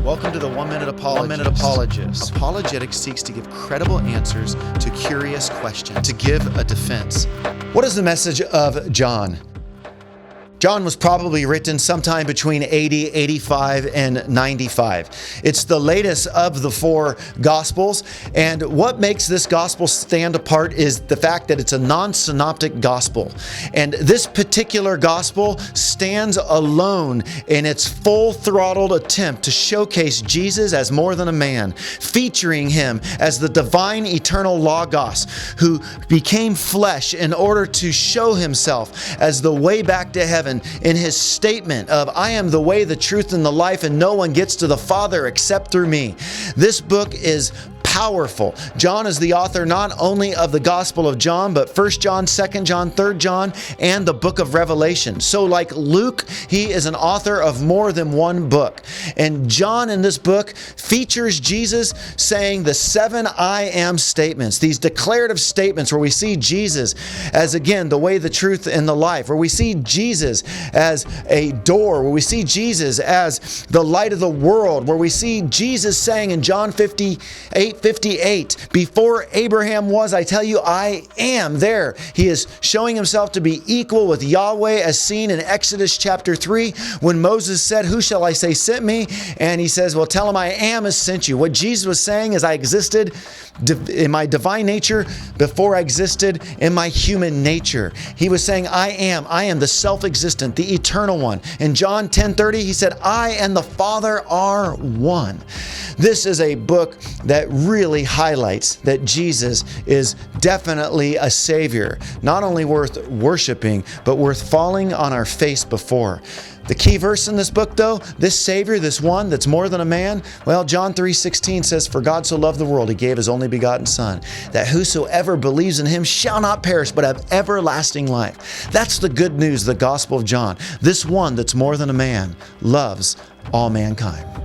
Welcome to the 1 Minute Apologist. 1 Minute Apologist. Apologetics seeks to give credible answers to curious questions, to give a defense. What is the message of John? John was probably written sometime between 80, 85, and 95. It's the latest of the four Gospels, and what makes this Gospel stand apart is the fact that it's a non-synoptic Gospel. And this particular Gospel stands alone in its full-throttled attempt to showcase Jesus as more than a man, featuring him as the divine eternal Logos who became flesh in order to show himself as the way back to heaven in his statement of, I am the way, the truth, and the life, and no one gets to the Father except through me. This book is powerful. John is the author not only of the Gospel of John, but 1 John, 2 John, 3 John, and the book of Revelation. So like Luke, he is an author of more than one book. And John in this book features Jesus saying the 7 I am statements, these declarative statements where we see Jesus as, again, the way, the truth, and the life, where we see Jesus as a door, where we see Jesus as the light of the world, where we see Jesus saying in John 58, before Abraham was, I tell you, I am there. He is showing himself to be equal with Yahweh as seen in Exodus chapter 3 when Moses said, who shall I say sent me? And he says, well, tell him I am has sent you. What Jesus was saying is I existed in my divine nature before I existed in my human nature. He was saying, I am the self-existent, the eternal one. In John 10:30, he said, I and the Father are one. This is a book that really highlights that Jesus is definitely a Savior, not only worth worshiping, but worth falling on our face before. The key verse in this book, though, this Savior, this one that's more than a man, well, John 3:16 says, for God so loved the world, he gave his only begotten Son, that whosoever believes in him shall not perish, but have everlasting life. That's the good news, the Gospel of John. This one that's more than a man loves all mankind.